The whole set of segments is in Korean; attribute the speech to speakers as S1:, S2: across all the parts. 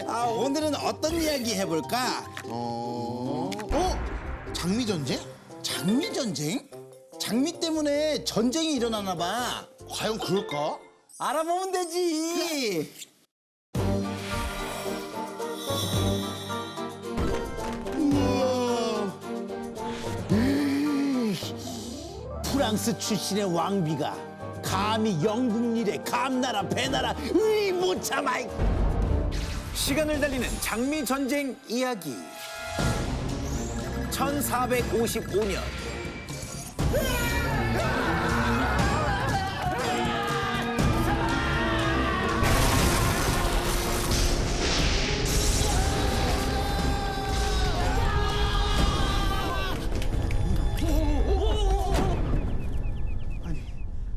S1: 오늘은 어떤 이야기 해볼까?
S2: 장미 전쟁?
S1: 장미 전쟁? 장미 때문에 전쟁이 일어나나 봐.
S2: 과연 그럴까?
S1: 알아보면 되지. 프랑스 출신의 왕비가 감히 영국 일에 감나라 배나라 못 참아. 시간을 달리는 장미 전쟁 이야기. 1455년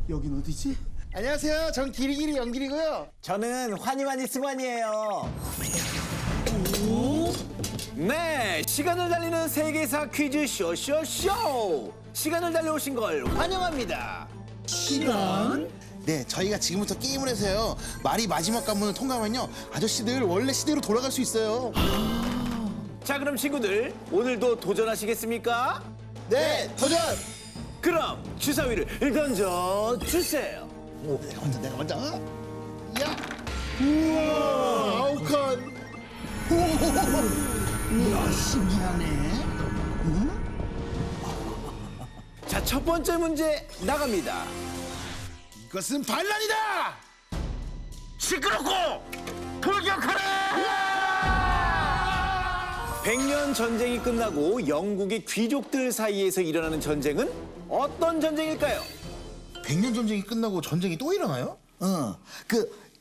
S3: 여긴 어디지?
S2: 안녕하세요. 전 기리기리 연길이고요.
S1: 저는 환희환희 승환이에요. 네, 시간을 달리는 세계사 퀴즈 쇼쇼쇼. 시간을 달려오신 걸 환영합니다.
S2: 시간? 네, 저희가 지금부터 게임을 해서요. 말이 마지막 관문을 통과하면요. 아저씨들 원래 시대로 돌아갈 수 있어요.
S1: 자, 그럼 친구들 오늘도 도전하시겠습니까?
S2: 네, 도전!
S1: 그럼 주사위를 던져 주세요.
S2: 내가 먼저. 야! 우와! 아홉 칸!
S3: 이야, 신기하네.
S1: 자, 첫 번째 문제 나갑니다.
S2: 이것은 반란이다!
S1: 시끄럽고 돌격하라! 100년 전쟁이 끝나고 영국의 귀족들 사이에서 일어나는 전쟁은 어떤 전쟁일까요?
S2: 100년 전쟁이 끝나고 전쟁이 또 일어나요?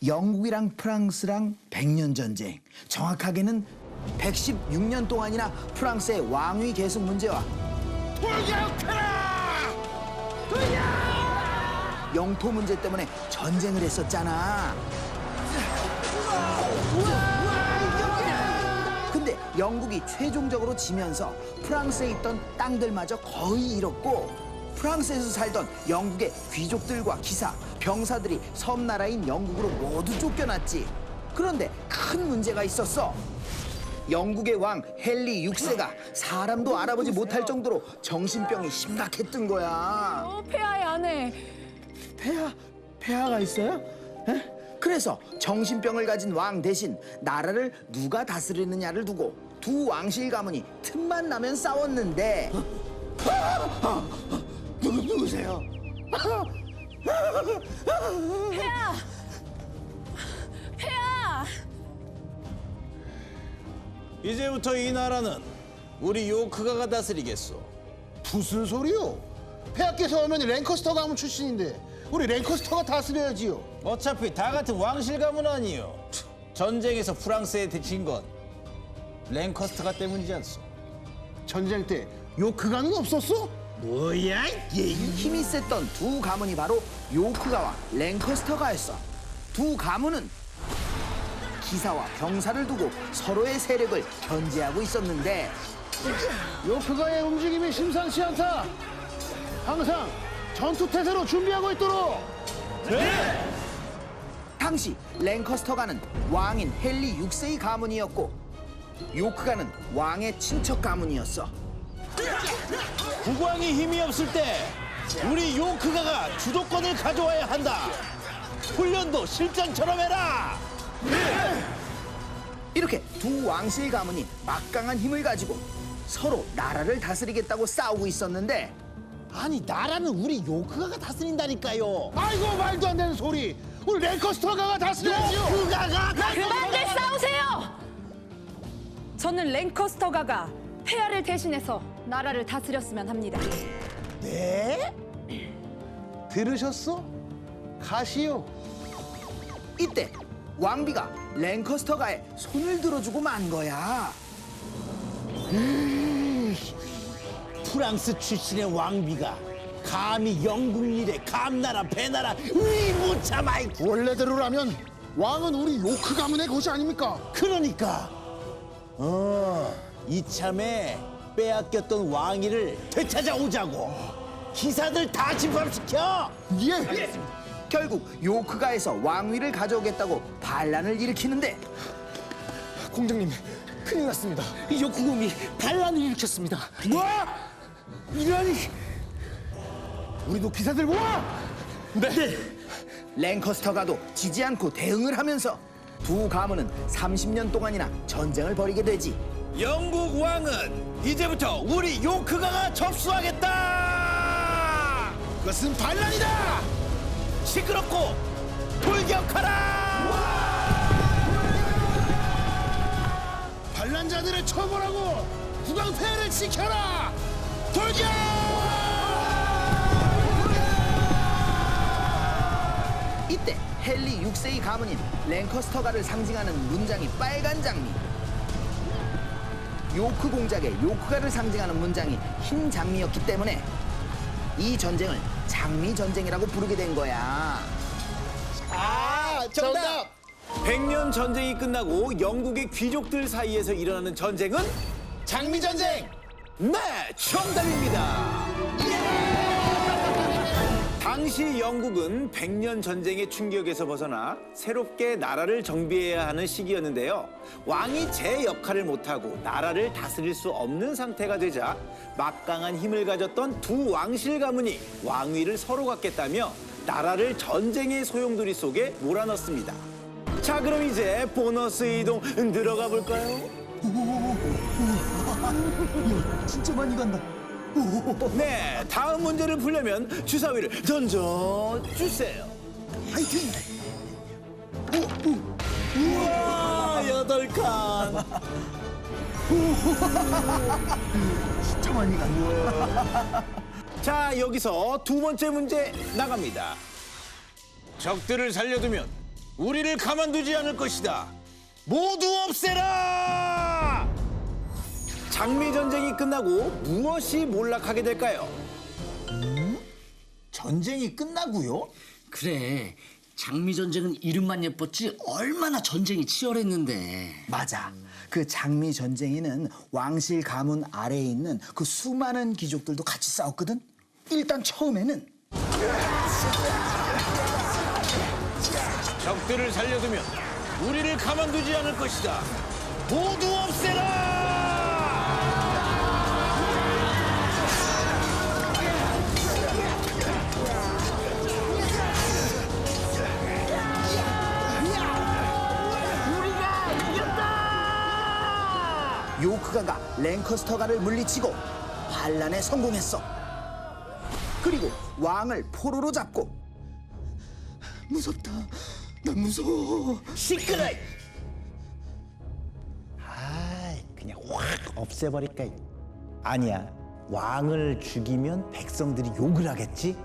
S3: 영국이랑 프랑스랑 100년 전쟁. 정확하게는 116년 동안이나 프랑스의 왕위 계승 문제와 영토 문제 때문에 전쟁을 했었잖아. 근데 영국이 최종적으로 지면서 프랑스에 있던 땅들마저 거의 잃었고, 프랑스에서 살던 영국의 귀족들과 기사, 병사들이 섬나라인 영국으로 모두 쫓겨났지. 그런데 큰 문제가 있었어. 영국의 왕 헨리 6세가 사람도 알아보지 못할 정도로 정신병이 심각했던 거야.
S4: 폐하의 아내.
S3: 폐하가 있어요? 에? 그래서 정신병을 가진 왕 대신 나라를 누가 다스리느냐를 두고 두 왕실 가문이 틈만 나면 싸웠는데 누구세요?
S4: 폐하!
S1: 이제부터 이 나라는 우리 요크가가 다스리겠소.
S2: 무슨 소리요? 폐하께서 오면 랭커스터 가문 출신인데 우리 랭커스터가 다스려야지요.
S1: 어차피 다 같은 왕실 가문 아니요. 전쟁에서 프랑스에 진 건 랭커스터가 때문이지 않소.
S2: 전쟁 때 요크 가문 없었어?
S1: 뭐야?
S3: 힘이 셌던 두 가문이 바로 요크가와 랭커스터가였어. 두 가문은 기사와 병사를 두고 서로의 세력을 견제하고 있었는데
S2: 요크가의 움직임이 심상치 않다. 항상 전투 태세로 준비하고 있도록.
S3: 당시 랭커스터가는 왕인 헨리 6세의 가문이었고 요크가는 왕의 친척 가문이었어.
S1: 국왕이 힘이 없을 때 우리 요크가가 주도권을 가져와야 한다. 훈련도 실전처럼 해라.
S3: 이렇게 두 왕실 가문이 막강한 힘을 가지고 서로 나라를 다스리겠다고 싸우고 있었는데
S1: 아니, 나라는 우리 요크가가 다스린다니까요.
S2: 아이고 말도 안 되는 소리. 우리 랭커스터가가 다스려야지요.
S4: 그만들 싸우세요! 저는 랭커스터가가 폐하를 대신해서 나라를 다스렸으면 합니다.
S2: 네? 들으셨어? 가시오.
S3: 이때 왕비가 랭커스터가의 손을 들어주고 만 거야.
S1: 프랑스 출신의 왕비가 감히 영국 일에 감나라 배나라 못 참아.
S2: 원래대로라면 왕은 우리 요크 가문의 것이 아닙니까?
S1: 그러니까 이참에 빼앗겼던 왕위를 되찾아오자고. 기사들 다 집합시켜.
S2: 예.
S3: 결국 요크가에서 왕위를 가져오겠다고 반란을 일으키는데
S5: 공장님, 큰일 났습니다. 욕구공이 반란을 일으켰습니다.
S2: 뭐? 이러니 우리도 기사들 모아!
S5: 네.
S3: 랭커스터가도 지지 않고 대응을 하면서 두 가문은 30년 동안이나 전쟁을 벌이게 되지.
S1: 영국 왕은 이제부터 우리 요크가가 접수하겠다.
S2: 그것은 반란이다!
S1: 시끄럽고 돌격하라.
S2: 반란자들을 처벌하고 국왕폐하를 지켜라! 돌격!
S3: 이때 헨리 6세의 가문인 랭커스터가를 상징하는 문장이 빨간 장미, 요크 공작의 요크가를 상징하는 문장이 흰 장미였기 때문에 이 전쟁을 장미 전쟁이라고 부르게 된 거야.
S2: 아, 정답!
S1: 100년 전쟁이 끝나고 영국의 귀족들 사이에서 일어나는 전쟁은
S2: 장미전쟁!
S1: 네, 정답입니다. 당시 영국은 100년 전쟁의 충격에서 벗어나 새롭게 나라를 정비해야 하는 시기였는데요. 왕이 제 역할을 못하고 나라를 다스릴 수 없는 상태가 되자 막강한 힘을 가졌던 두 왕실 가문이 왕위를 서로 갖겠다며 나라를 전쟁의 소용돌이 속에 몰아넣습니다. 자, 그럼 이제 보너스 이동 들어가 볼까요?
S3: 진짜 많이 간다.
S1: 네, 다음 문제를 풀려면 주사위를 던져주세요.
S3: 화이팅!
S1: 우와, 8칸.
S3: 진짜 많이 간다.
S1: 자, 여기서 두 번째 문제 나갑니다. 적들을 살려두면 우리를 가만두지 않을 것이다. 모두 없애라! 장미전쟁이 끝나고 무엇이 몰락하게 될까요?
S2: 전쟁이 끝나고요?
S6: 그래, 장미전쟁은 이름만 예뻤지 얼마나 전쟁이 치열했는데.
S3: 맞아. 그 장미 전쟁에는 왕실 가문 아래에 있는 그 수많은 귀족들도 같이 싸웠거든. 일단 처음에는
S1: 적들을 살려두면 우리를 가만두지 않을 것이다. 모두 없애라!
S3: 요크가가 랭커스터가를 물리치고 반란에 성공했어. 그리고 왕을 포로로 잡고. 무섭다. 나 무서워.
S1: 시끄러!
S7: 그냥 확 없애버릴까? 아니야. 왕을 죽이면 백성들이 욕을 하겠지?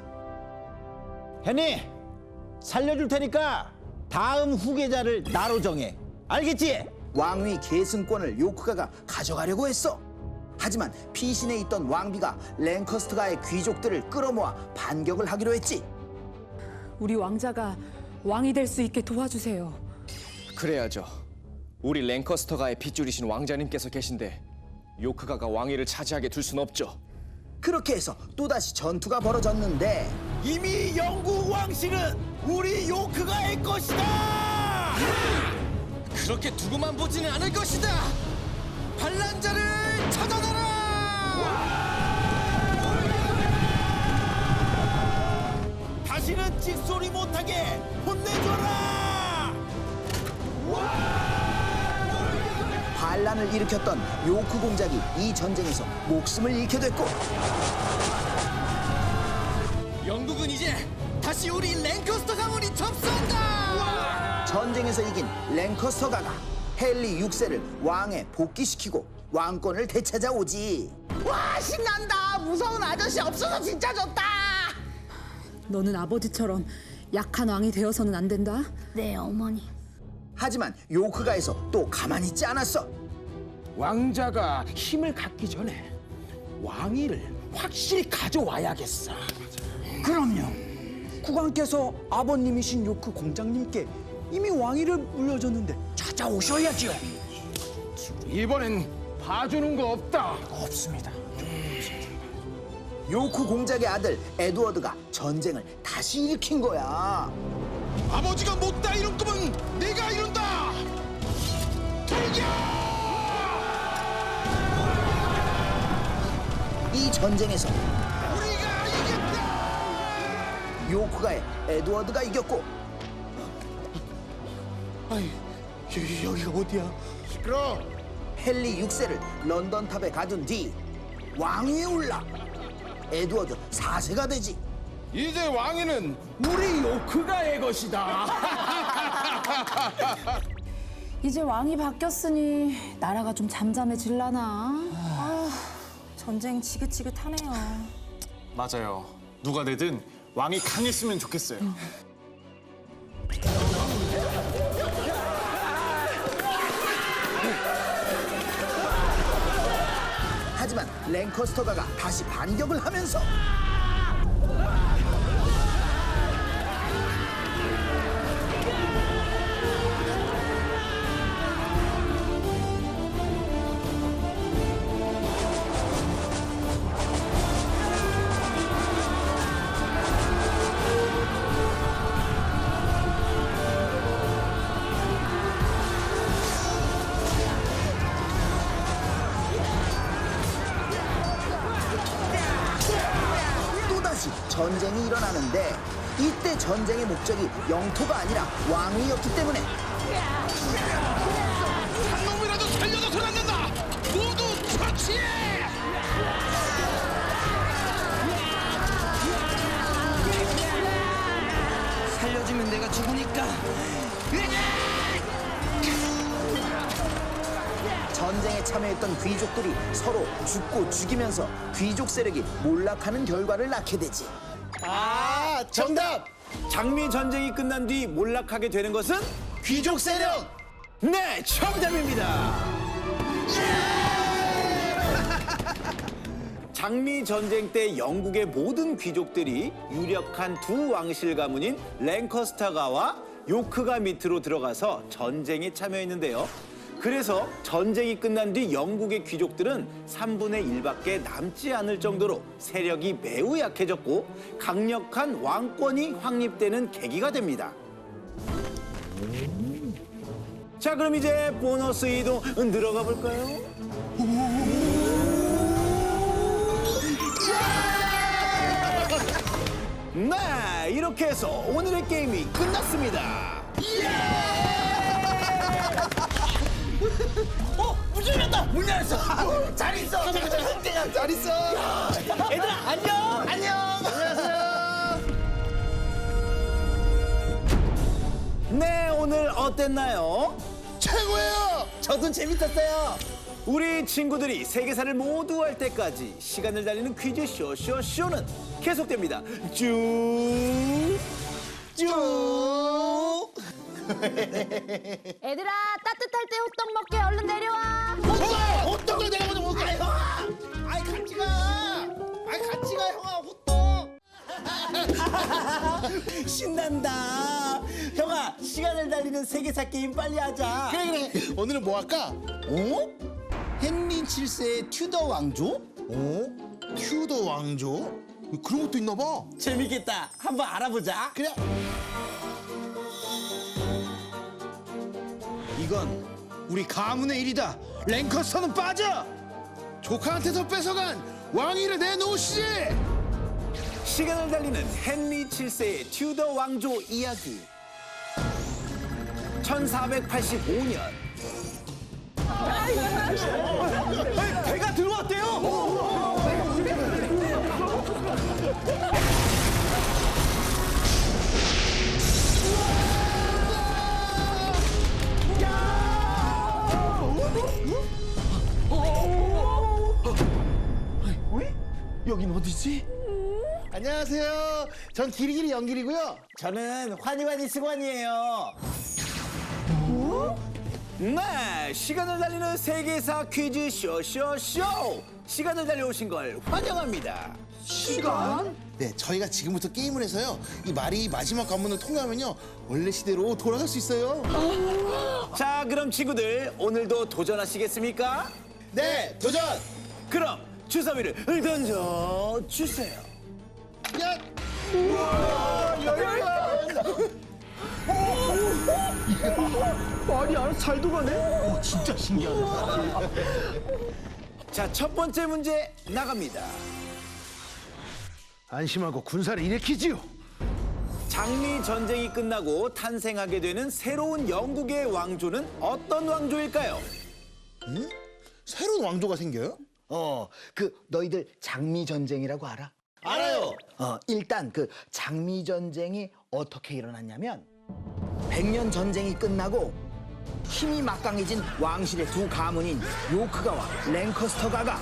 S7: 헨리, 살려줄 테니까 다음 후계자를 나로 정해. 알겠지?
S3: 왕위 계승권을 요크가가 가져가려고 했어. 하지만 피신에 있던 왕비가 랭커스터가의 귀족들을 끌어모아 반격을 하기로 했지.
S4: 우리 왕자가 왕이 될 수 있게 도와주세요.
S5: 그래야죠. 우리 랭커스터가의 핏줄이신 왕자님께서 계신데 요크가가 왕위를 차지하게 둘 순 없죠.
S3: 그렇게 해서 또다시 전투가 벌어졌는데
S1: 이미 영국 왕실은 우리 요크가의 것이다!
S5: 그렇게 두고만 보지는 않을 것이다. 반란자를 찾아내라.
S1: 다시는 찍소리 못하게 혼내줘라!
S3: 반란을 일으켰던 요크 공작이 이 전쟁에서 목숨을 잃게 됐고,
S5: 영국은 이제 다시 우리 랭커스터 가문이 접수한다.
S3: 전쟁에서 이긴 랭커스터가가 헨리 6세를 왕에 복귀시키고 왕권을 되찾아오지.
S8: 와 신난다. 무서운 아저씨 없어서 진짜 좋다.
S4: 너는 아버지처럼 약한 왕이 되어서는 안 된다.
S9: 네, 어머니.
S3: 하지만 요크가에서 또 가만히 있지 않았어.
S10: 왕자가 힘을 갖기 전에 왕위를 확실히 가져와야겠어.
S3: 그럼요. 국왕께서 아버님이신 요크 공장님께 이미 왕위를 물려줬는데 찾아오셔야죠.
S10: 이번엔 봐주는 거 없다.
S3: 없습니다. 요크 공작의 아들 에드워드가 전쟁을 다시 일으킨 거야.
S2: 아버지가 못다 이룬 꿈은 내가 이룬다!
S3: 이 전쟁에서
S10: 우리가 이겼다.
S3: 요크가의 에드워드가 이겼고
S1: 여기가 어디야?
S2: 시끄러.
S3: 헨리 6세를 런던 탑에 가둔 뒤 왕위에 올라 에드워드 4세가 되지.
S10: 이제 왕위는 우리 요크가의 것이다.
S4: 이제 왕이 바뀌었으니 나라가 좀 잠잠해질라나. 전쟁 지긋지긋하네요.
S5: 맞아요. 누가 되든 왕이 강했으면 좋겠어요.
S3: 하지만 랭커스터가가 다시 반격을 하면서 또다시 전쟁이 일어나는데 이때 전쟁의 목적이 영토가 아니라 왕위였기 때문에
S10: 한 놈이라도 살려둬선 안 된다. 모두 처치해.
S6: 살려주면 내가 죽으니까.
S3: 전쟁에 참여했던 귀족들이 서로 죽고 죽이면서 귀족 세력이 몰락하는 결과를 낳게 되지.
S2: 아, 정답.
S1: 장미 전쟁이 끝난 뒤 몰락하게 되는 것은
S2: 귀족 세력.
S1: 네, 정답입니다. 장미 전쟁 때 영국의 모든 귀족들이 유력한 두 왕실 가문인 랭커스터가와 요크가 밑으로 들어가서 전쟁에 참여했는데요. 그래서 전쟁이 끝난 뒤 영국의 귀족들은 3분의 1밖에 남지 않을 정도로 세력이 매우 약해졌고 강력한 왕권이 확립되는 계기가 됩니다. 자, 그럼 이제 보너스 이동 들어가 볼까요? 네, 이렇게 해서 오늘의 게임이 끝났습니다.
S3: 문 열렸다! 문 열렸어! 잘 있어! 잘 있어! 얘들아, 안녕! 안녕! 안녕하세요!
S1: 네, 오늘 어땠나요?
S2: 최고예요.
S1: 저도 재밌었어요. 우리 친구들이 세계사를 모두 할 때까지 시간을 달리는 퀴즈 쇼는 계속됩니다. 쭉.
S4: 애들아, 따뜻할 때 호떡 먹게 얼른 내려와.
S2: 호떡을 내가 먼저 먹을게.
S1: 아이, 같이 가. 형아, 호떡. 신난다. 형아, 시간을 달리는 세계사 게임 빨리 하자.
S2: 그래. 오늘은 뭐 할까?
S3: 헨리 7세의 튜더 왕조?
S2: 튜더 왕조? 그런 것도 있나 봐.
S1: 재밌겠다. 한번 알아보자.
S2: 그래.
S10: 이건 우리 가문의 일이다. 랭커스터는 빠져.
S2: 조카한테서 뺏어간 왕위를 내놓으시지.
S1: 시간을 달리는 헨리 7세의 튜더 왕조 이야기. 1485년. 배가 들어왔대요.
S3: 여긴 어디지?
S2: 안녕하세요. 전 기리기리 연길이고요.
S1: 저는 환희환희 승환이에요. 네, 시간을 달리는 세계사 퀴즈 쇼. 시간을 달려오신 걸 환영합니다.
S3: 시간?
S2: 네, 저희가 지금부터 게임을 해서요. 이 말이 마지막 관문을 통과하면요. 원래 시대로 돌아갈 수 있어요.
S1: 자, 그럼 친구들 오늘도 도전하시겠습니까?
S2: 네, 도전.
S1: 그럼 주사위를 던져 주세요.
S2: 야!
S3: 말이 안 살도 가네. 진짜 신기하다.
S1: 자, 첫 번째 문제 나갑니다.
S3: 안심하고 군사를 일으키지요.
S1: 장미 전쟁이 끝나고 탄생하게 되는 새로운 영국의 왕조는 어떤 왕조일까요?
S2: 새로운 왕조가 생겨요?
S3: 그 너희들 장미 전쟁이라고 알아?
S2: 알아요.
S3: 일단 그 장미 전쟁이 어떻게 일어났냐면 백년 전쟁이 끝나고 힘이 막강해진 왕실의 두 가문인 요크가와 랭커스터가가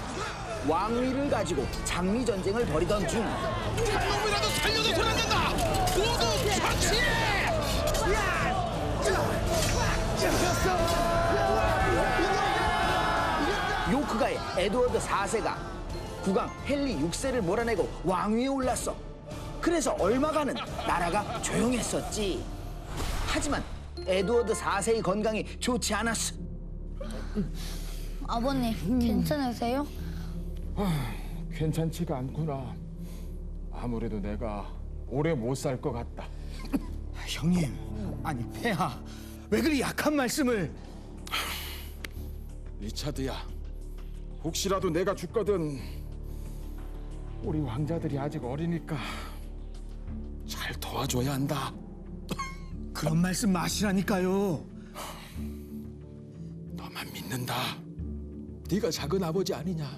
S3: 왕위를 가지고 장미 전쟁을 벌이던 중
S10: 한 놈이라도 살려도 소란난다. 모두 처치해.
S3: 요크가의 에드워드 4세가 국왕 헨리 6세를 몰아내고 왕위에 올랐어. 그래서 얼마간은 나라가 조용했었지. 하지만 에드워드 4세의 건강이 좋지 않았어.
S9: 아버님, 괜찮으세요?
S11: 괜찮지가 않구나. 아무래도 내가 오래 못 살 것 같다.
S3: 형님, 아니 폐하, 왜 그리 약한 말씀을?
S11: 리차드야, 혹시라도 내가 죽거든 우리 왕자들이 아직 어리니까 잘 도와줘야 한다.
S3: 그런 말씀 마시라니까요.
S11: 너만 믿는다. 네가 작은 아버지 아니냐.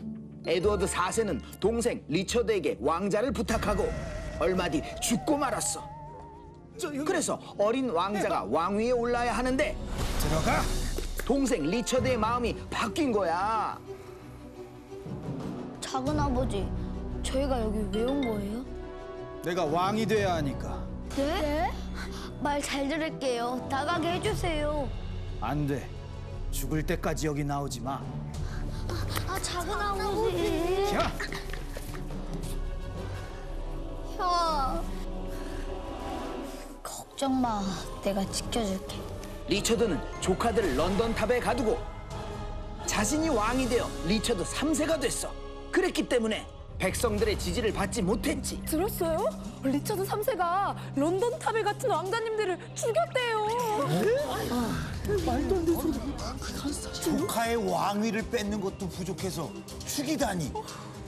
S3: 에드워드 4세는 동생 리처드에게 왕자를 부탁하고 얼마 뒤 죽고 말았어. 그래서 어린 왕자가 왕위에 올라야 하는데 들어가. 동생 리처드의 마음이 바뀐 거야.
S9: 작은 아버지, 저희가 여기 왜 온 거예요?
S7: 내가 왕이 돼야 하니까.
S9: 네? 말 잘 들을게요. 나가게 해주세요.
S7: 안 돼. 죽을 때까지 여기 나오지 마.
S9: 작은 아버지.
S7: 야!
S9: 형. 걱정 마. 내가 지켜줄게.
S3: 리처드는 조카들을 런던 탑에 가두고 자신이 왕이 되어 리처드 3세가 됐어. 그랬기 때문에 백성들의 지지를 받지 못했지.
S4: 들었어요? 리처드 3세가 런던 탑에 같은 왕자님들을 죽였대요.
S7: 조카의 왕위를 뺏는 것도 부족해서 죽이다니.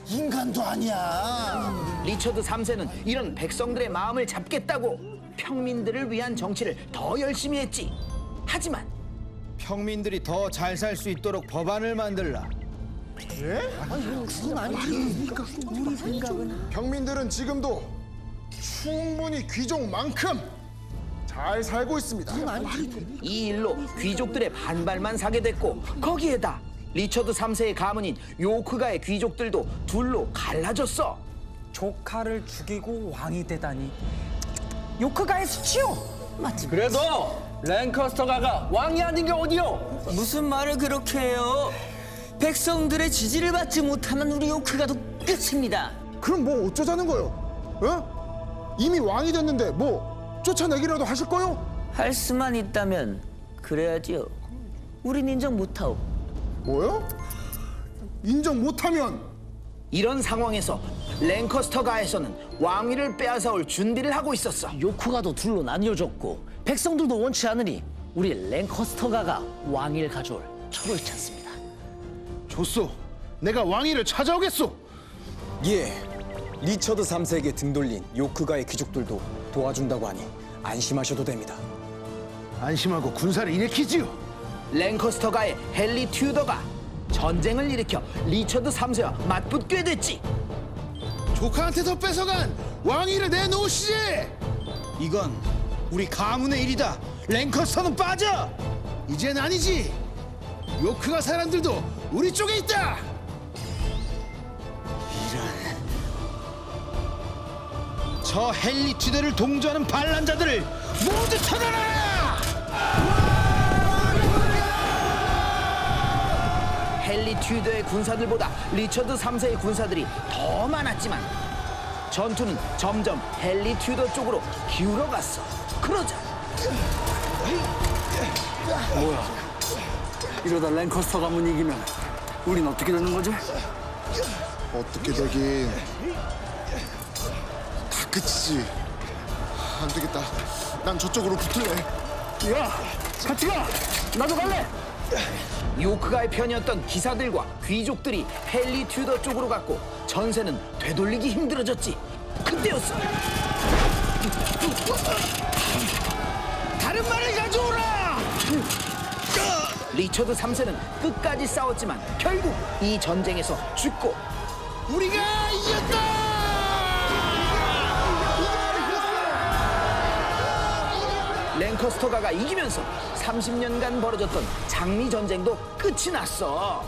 S7: 인간도 아니야.
S3: 리처드 3세는 이런 백성들의 마음을 잡겠다고 평민들을 위한 정치를 더 열심히 했지. 하지만
S7: 평민들이 더 잘 살 수 있도록 법안을 만들라.
S2: 평민들은 지금도 충분히 귀족만큼 잘 살고 있습니다.
S3: 이 일로 귀족들의 반발만 사게 됐고 거기에다 리처드 3세의 가문인 요크가의 귀족들도 둘로 갈라졌어.
S6: 조카를 죽이고 왕이 되다니. 요크가의 수치요. 맞지?
S5: 그래도 랭커스터가가 왕이 아닌 게 어디요?
S6: 무슨 말을 그렇게 해요? 백성들의 지지를 받지 못하면 우리 요크가도 끝입니다.
S2: 그럼 뭐 어쩌자는 거요? 어? 이미 왕이 됐는데 뭐 쫓아내기라도 하실 거요?
S6: 할 수만 있다면 그래야지요. 우린 인정 못하오.
S2: 뭐요? 인정 못하면
S3: 이런 상황에서 랭커스터가에서는 왕위를 빼앗아올 준비를 하고 있었어.
S6: 요크가도 둘로 나뉘어졌고 백성들도 원치 않으니 우리 랭커스터가가 왕위를 가져올 척을 찾습니다.
S2: 좋소. 내가 왕위를 찾아오겠소.
S5: 예, 리처드 3세에게 등 돌린 요크가의 귀족들도 도와준다고 하니 안심하셔도 됩니다.
S3: 안심하고 군사를 일으키지요. 랭커스터가의 헨리 튜더가 전쟁을 일으켜 리처드 3세와 맞붙게 됐지.
S2: 조카한테서 뺏어간 왕위를 내놓으시지.
S7: 이건 우리 가문의 일이다. 랭커스터는 빠져.
S2: 이젠 아니지. 요크가 사람들도 우리 쪽에 있다.
S7: 저 헨리 튜더를 동조하는 반란자들을 모두 쳐내라!
S3: 헨리 튜더의 군사들보다 리처드 3세의 군사들이 더 많았지만 전투는 점점 헨리 튜더 쪽으로 기울어갔어. 그러자
S6: 이러다 랭커스터 가문 이기면 우린 어떻게 되는 거지?
S2: 어떻게 되긴 다 끝이지. 안 되겠다. 난 저쪽으로 붙을래.
S6: 야, 같이 가. 나도 갈래.
S3: 요크가의 편이었던 기사들과 귀족들이 헨리 튜더 쪽으로 갔고 전세는 되돌리기 힘들어졌지. 그때였어. 다른 말을 가져오라! 리처드 3세는 끝까지 싸웠지만 결국 이 전쟁에서 죽고 우리가 이겼다! 랭커스터가가 이기면서 30년간 벌어졌던 장미 전쟁도 끝이 났어.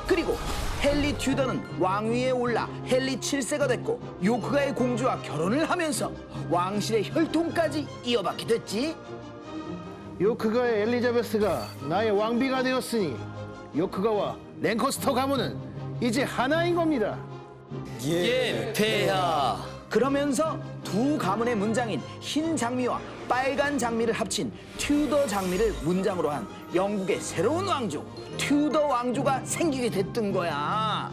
S3: 그리고 헨리 튜더는 왕위에 올라 헨리 7세가 됐고 요크가의 공주와 결혼을 하면서 왕실의 혈통까지 이어받게 됐지.
S12: 요크가의 엘리자베스가 나의 왕비가 되었으니 요크가와 랭커스터 가문은 이제 하나인 겁니다.
S6: 예, 폐하.
S3: 그러면서 두 가문의 문장인 흰 장미와 빨간 장미를 합친 튜더 장미를 문장으로 한 영국의 새로운 왕조 튜더 왕조가 생기게 됐던 거야.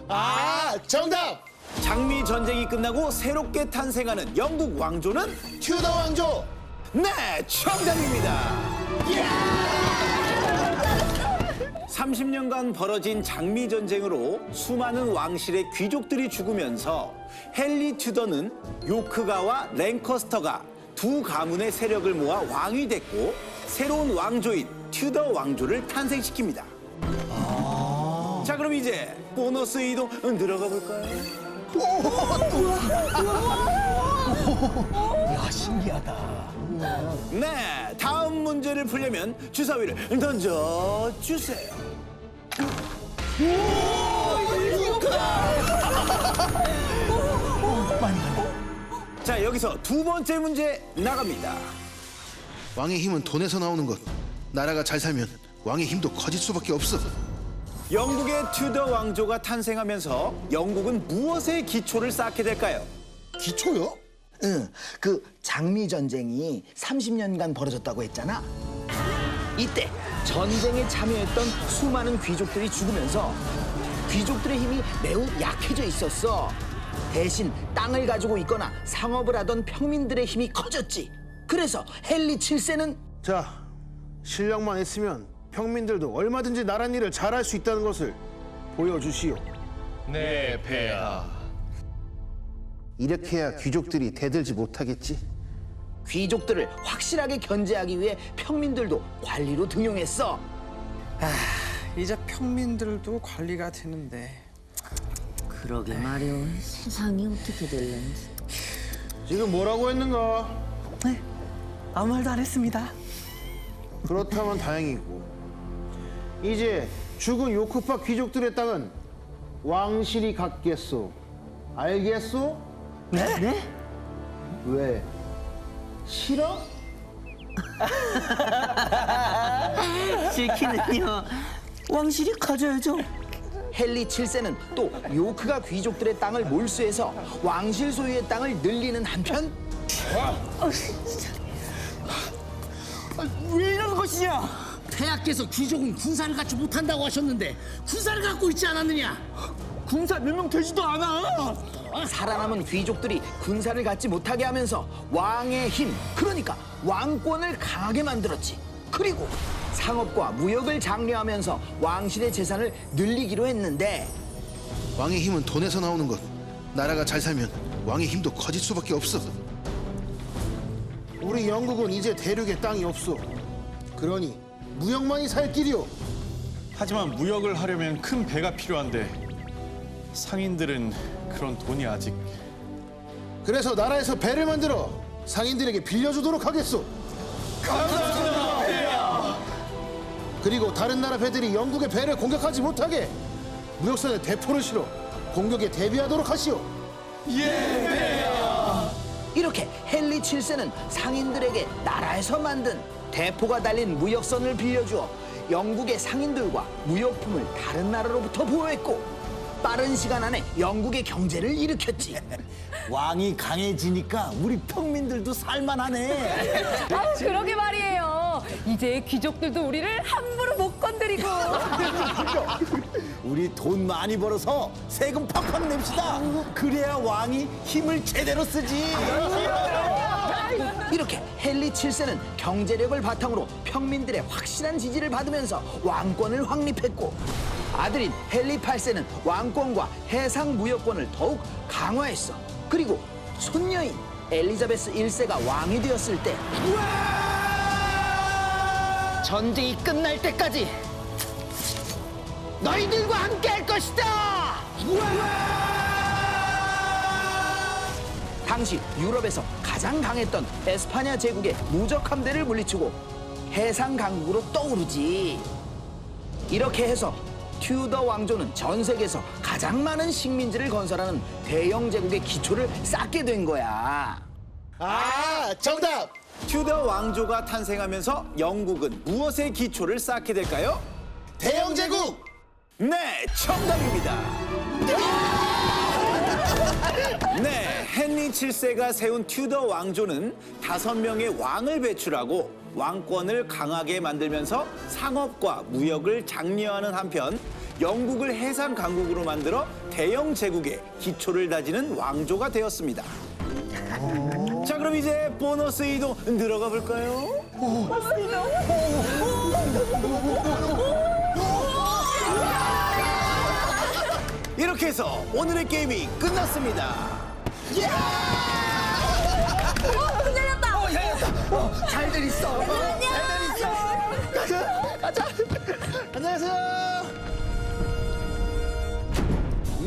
S2: 아, 정답!
S1: 장미 전쟁이 끝나고 새롭게 탄생하는 영국 왕조는
S2: 튜더 왕조!
S1: 네, 정답입니다. 30년간 벌어진 장미 전쟁으로 수많은 왕실의 귀족들이 죽으면서 헨리 튜더는 요크가와 랭커스터가 두 가문의 세력을 모아 왕이 됐고 새로운 왕조인 튜더 왕조를 탄생시킵니다. 자, 그럼 이제 보너스 이동 들어가 볼까요?
S3: 야, 신기하다.
S1: 네, 다음 문제를 풀려면 주사위를 던져주세요. 자, 여기서 두 번째 문제 나갑니다.
S2: 왕의 힘은 돈에서 나오는 것. 나라가 잘 살면 왕의 힘도 커질 수밖에 없어.
S1: 영국의 튜더 왕조가 탄생하면서 영국은 무엇에 기초를 쌓게 될까요?
S2: 기초요?
S3: 응, 그 장미 전쟁이 30년간 벌어졌다고 했잖아. 이때 전쟁에 참여했던 수많은 귀족들이 죽으면서 귀족들의 힘이 매우 약해져 있었어. 대신 땅을 가지고 있거나 상업을 하던 평민들의 힘이 커졌지. 그래서 헨리 7세는
S12: 자, 실력만 있으면 평민들도 얼마든지 나란 일을 잘할 수 있다는 것을 보여주시오.
S11: 네, 폐하.
S12: 이렇게 해야 귀족들이 대들지 못하겠지.
S3: 귀족들을 확실하게 견제하기 위해 평민들도 관리로 등용했어.
S8: 이제 평민들도 관리가 되는데.
S13: 그러게 말이오. 세상이 어떻게 될는지.
S12: 지금 뭐라고 했는가?
S8: 네, 아무 말도 안 했습니다.
S12: 그렇다면 다행이고. 이제 죽은 요크파 귀족들의 땅은 왕실이 갖겠소. 알겠소?
S8: 네? 네?
S12: 왜? 싫어?
S8: 싫기는요. 왕실이 가져야죠.
S3: 헨리 7세는 또 요크가 귀족들의 땅을 몰수해서 왕실 소유의 땅을 늘리는 한편
S6: 왜 이러는 것이냐? 폐하께서 귀족은 군사를 갖지 못한다고 하셨는데 군사를 갖고 있지 않았느냐? 군사 몇 명 되지도 않아.
S3: 살아남은 귀족들이 군사를 갖지 못하게 하면서 왕의 힘, 그러니까 왕권을 강하게 만들었지. 그리고 상업과 무역을 장려하면서 왕실의 재산을 늘리기로 했는데
S2: 왕의 힘은 돈에서 나오는 것. 나라가 잘 살면 왕의 힘도 커질 수밖에 없어.
S12: 우리 영국은 이제 대륙에 땅이 없어. 그러니 무역만이 살 길이오.
S11: 하지만 무역을 하려면 큰 배가 필요한데 상인들은 그런 돈이 아직...
S12: 그래서 나라에서 배를 만들어 상인들에게 빌려주도록 하겠소.
S11: 감사합니다, 폐하.
S12: 그리고 다른 나라 배들이 영국의 배를 공격하지 못하게 무역선에 대포를 실어 공격에 대비하도록 하시오.
S11: 예, 폐하.
S3: 이렇게 헨리 7세는 상인들에게 나라에서 만든 대포가 달린 무역선을 빌려주어 영국의 상인들과 무역품을 다른 나라로부터 보호했고 빠른 시간 안에 영국의 경제를 일으켰지.
S1: 왕이 강해지니까 우리 평민들도 살만하네.
S4: 아, 그러게 말이에요. 이제 귀족들도 우리를 함부로 못 건드리고.
S1: 우리 돈 많이 벌어서 세금 팍팍 냅시다. 그래야 왕이 힘을 제대로 쓰지.
S3: 이렇게 헨리 7세는 경제력을 바탕으로 평민들의 확실한 지지를 받으면서 왕권을 확립했고, 아들인 헨리 8세는 왕권과 해상 무역권을 더욱 강화했어. 그리고 손녀인 엘리자베스 1세가 왕이 되었을 때
S6: 전쟁이 끝날 때까지 너희들과 함께 할 것이다.
S3: 당시 유럽에서 가장 강했던 에스파냐 제국의 무적 함대를 물리치고 해상 강국으로 떠오르지. 이렇게 해서 튜더 왕조는 전 세계에서 가장 많은 식민지를 건설하는 대영 제국의 기초를 쌓게 된 거야.
S2: 아, 정답!
S1: 튜더 왕조가 탄생하면서 영국은 무엇의 기초를 쌓게 될까요?
S2: 대영제국!
S1: 네, 정답입니다. 네, 헨리 7세가 세운 튜더 왕조는 5명의 왕을 배출하고 왕권을 강하게 만들면서 상업과 무역을 장려하는 한편 영국을 해상 강국으로 만들어 대영 제국의 기초를 다지는 왕조가 되었습니다. 자, 그럼 이제 보너스 이동 들어가 볼까요? 이렇게 해서 오늘의 게임이 끝났습니다.
S3: 잘들 있어.
S2: 안녕하세요.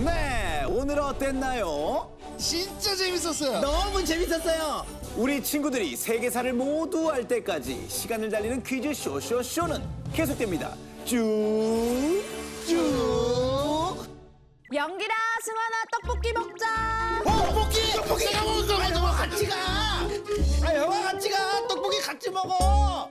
S1: 네, 오늘 어땠나요?
S2: 진짜 재밌었어요.
S3: 너무 재밌었어요.
S1: 우리 친구들이 세계사를 모두 알 때까지 시간을 달리는 퀴즈 쇼쇼쇼는 계속됩니다. 쭉.
S8: 연기라, 승환아, 떡볶이 먹자.
S2: 떡볶이 내가 먹을 거 같이 가.
S3: 형아 같이 가. 떡볶이 같이 먹어.